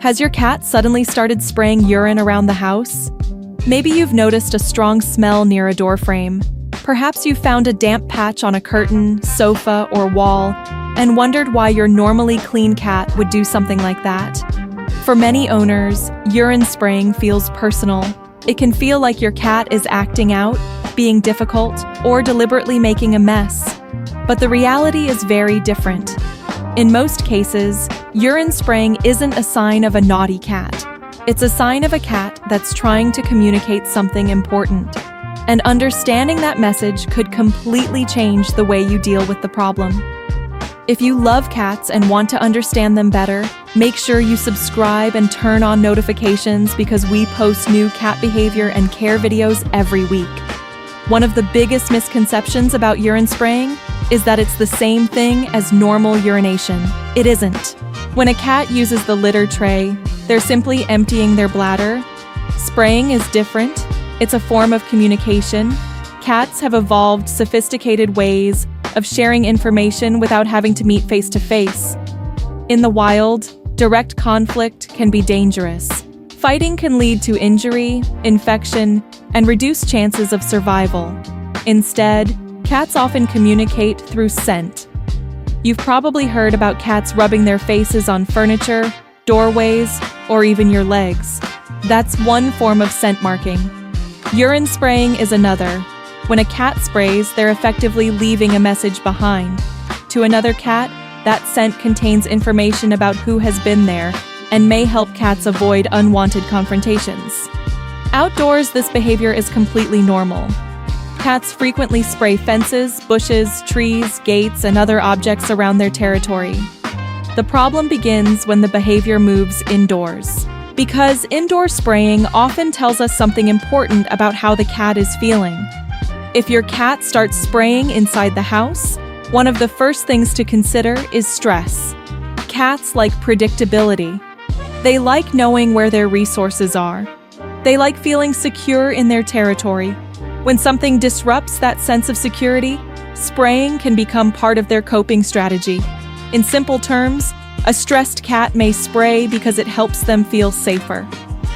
Has your cat suddenly started spraying urine around the house? Maybe you've noticed a strong smell near a doorframe. Perhaps you found a damp patch on a curtain, sofa, or wall, and wondered why your normally clean cat would do something like that. For many owners, urine spraying feels personal. It can feel like your cat is acting out, being difficult, or deliberately making a mess. But the reality is very different. In most cases, urine spraying isn't a sign of a naughty cat. It's a sign of a cat that's trying to communicate something important. And understanding that message could completely change the way you deal with the problem. If you love cats and want to understand them better, make sure you subscribe and turn on notifications because we post new cat behavior and care videos every week. One of the biggest misconceptions about urine spraying is that it's the same thing as normal urination. It isn't. When a cat uses the litter tray, they're simply emptying their bladder. Spraying is different. It's a form of communication. Cats have evolved sophisticated ways of sharing information without having to meet face-to-face. In the wild, direct conflict can be dangerous. Fighting can lead to injury, infection, and reduced chances of survival. Instead, cats often communicate through scent. You've probably heard about cats rubbing their faces on furniture, doorways, or even your legs. That's one form of scent marking. Urine spraying is another. When a cat sprays, they're effectively leaving a message behind. To another cat, that scent contains information about who has been there and may help cats avoid unwanted confrontations. Outdoors, this behavior is completely normal. Cats frequently spray fences, bushes, trees, gates, and other objects around their territory. The problem begins when the behavior moves indoors. Because indoor spraying often tells us something important about how the cat is feeling. If your cat starts spraying inside the house, one of the first things to consider is stress. Cats like predictability. They like knowing where their resources are. They like feeling secure in their territory. When something disrupts that sense of security, spraying can become part of their coping strategy. In simple terms, a stressed cat may spray because it helps them feel safer.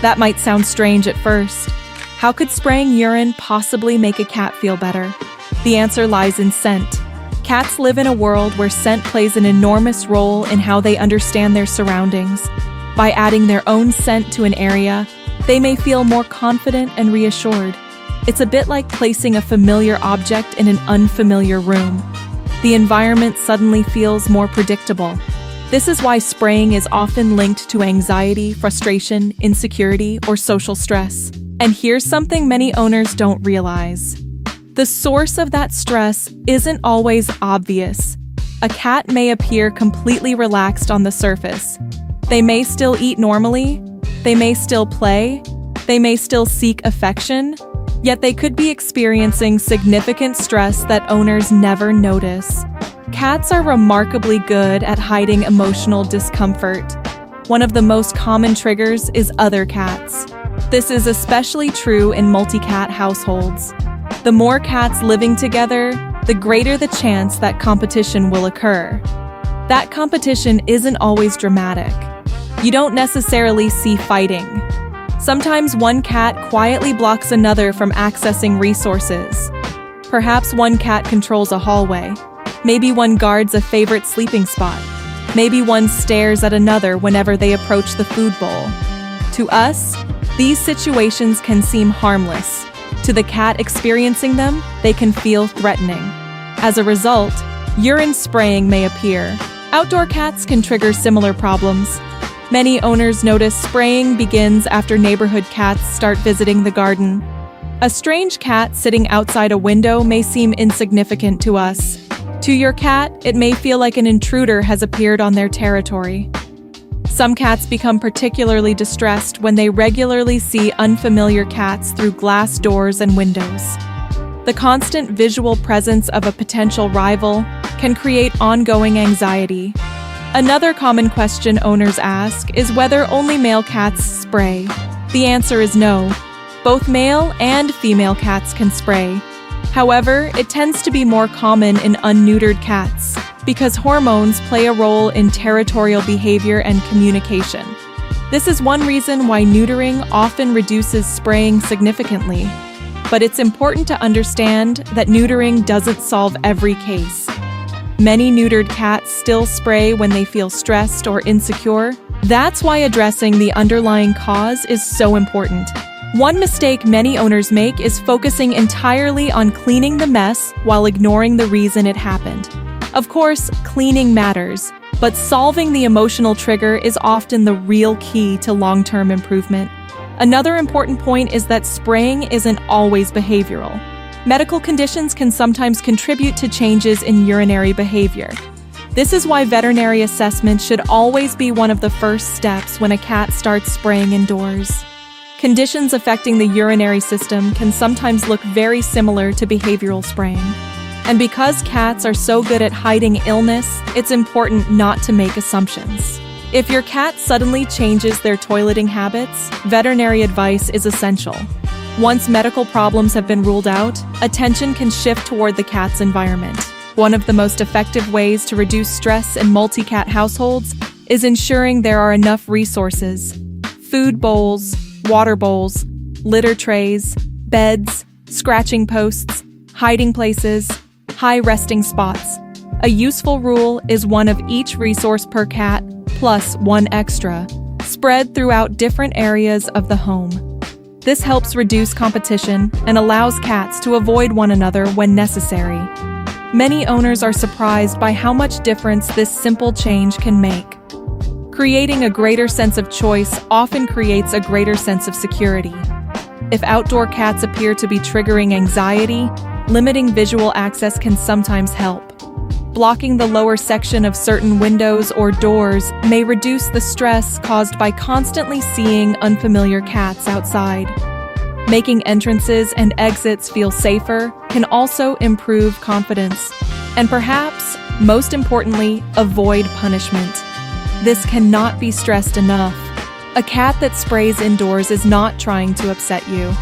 That might sound strange at first. How could spraying urine possibly make a cat feel better? The answer lies in scent. Cats live in a world where scent plays an enormous role in how they understand their surroundings. By adding their own scent to an area, they may feel more confident and reassured. It's a bit like placing a familiar object in an unfamiliar room. The environment suddenly feels more predictable. This is why spraying is often linked to anxiety, frustration, insecurity, or social stress. And here's something many owners don't realize. The source of that stress isn't always obvious. A cat may appear completely relaxed on the surface. They may still eat normally, they may still play, they may still seek affection, yet they could be experiencing significant stress that owners never notice. Cats are remarkably good at hiding emotional discomfort. One of the most common triggers is other cats. This is especially true in multi-cat households. The more cats living together, the greater the chance that competition will occur. That competition isn't always dramatic. You don't necessarily see fighting. Sometimes one cat quietly blocks another from accessing resources. Perhaps one cat controls a hallway. Maybe one guards a favorite sleeping spot. Maybe one stares at another whenever they approach the food bowl. To us, these situations can seem harmless. To the cat experiencing them, they can feel threatening. As a result, urine spraying may appear. Outdoor cats can trigger similar problems. Many owners notice spraying begins after neighborhood cats start visiting the garden. A strange cat sitting outside a window may seem insignificant to us. To your cat, it may feel like an intruder has appeared on their territory. Some cats become particularly distressed when they regularly see unfamiliar cats through glass doors and windows. The constant visual presence of a potential rival can create ongoing anxiety. Another common question owners ask is whether only male cats spray. The answer is no. Both male and female cats can spray. However, it tends to be more common in unneutered cats because hormones play a role in territorial behavior and communication. This is one reason why neutering often reduces spraying significantly. But it's important to understand that neutering doesn't solve every case. Many neutered cats still spray when they feel stressed or insecure. That's why addressing the underlying cause is so important. One mistake many owners make is focusing entirely on cleaning the mess while ignoring the reason it happened. Of course, cleaning matters, but solving the emotional trigger is often the real key to long-term improvement. Another important point is that spraying isn't always behavioral. Medical conditions can sometimes contribute to changes in urinary behavior. This is why veterinary assessment should always be one of the first steps when a cat starts spraying indoors. Conditions affecting the urinary system can sometimes look very similar to behavioral spraying. And because cats are so good at hiding illness, it's important not to make assumptions. If your cat suddenly changes their toileting habits, veterinary advice is essential. Once medical problems have been ruled out, attention can shift toward the cat's environment. One of the most effective ways to reduce stress in multi-cat households is ensuring there are enough resources: food bowls, water bowls, litter trays, beds, scratching posts, hiding places, high resting spots. A useful rule is one of each resource per cat, plus one extra, spread throughout different areas of the home. This helps reduce competition and allows cats to avoid one another when necessary. Many owners are surprised by how much difference this simple change can make. Creating a greater sense of choice often creates a greater sense of security. If outdoor cats appear to be triggering anxiety, limiting visual access can sometimes help. Blocking the lower section of certain windows or doors may reduce the stress caused by constantly seeing unfamiliar cats outside. Making entrances and exits feel safer can also improve confidence. And perhaps, most importantly, avoid punishment. This cannot be stressed enough. A cat that sprays indoors is not trying to upset you.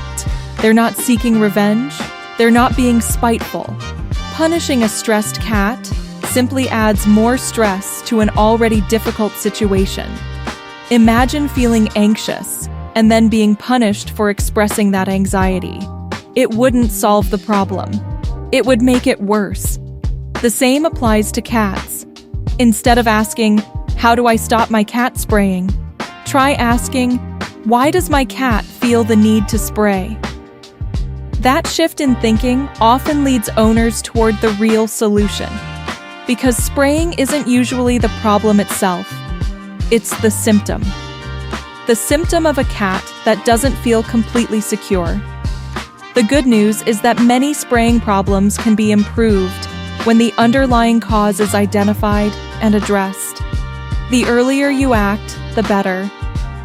They're not seeking revenge. They're not being spiteful. Punishing a stressed cat simply adds more stress to an already difficult situation. Imagine feeling anxious and then being punished for expressing that anxiety. It wouldn't solve the problem. It would make it worse. The same applies to cats. Instead of asking, "How do I stop my cat spraying?" try asking, "Why does my cat feel the need to spray?" That shift in thinking often leads owners toward the real solution. Because spraying isn't usually the problem itself. It's the symptom. The symptom of a cat that doesn't feel completely secure. The good news is that many spraying problems can be improved when the underlying cause is identified and addressed. The earlier you act, the better.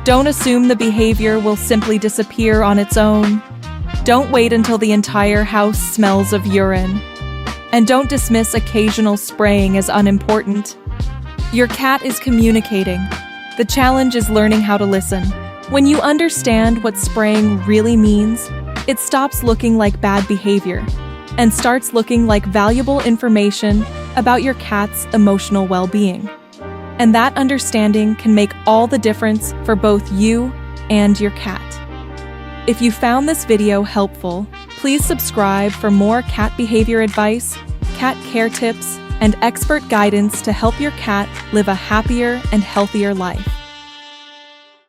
Don't assume the behavior will simply disappear on its own. Don't wait until the entire house smells of urine. And don't dismiss occasional spraying as unimportant. Your cat is communicating. The challenge is learning how to listen. When you understand what spraying really means, it stops looking like bad behavior and starts looking like valuable information about your cat's emotional well-being. And that understanding can make all the difference for both you and your cat. If you found this video helpful, please subscribe for more cat behavior advice, cat care tips, and expert guidance to help your cat live a happier and healthier life.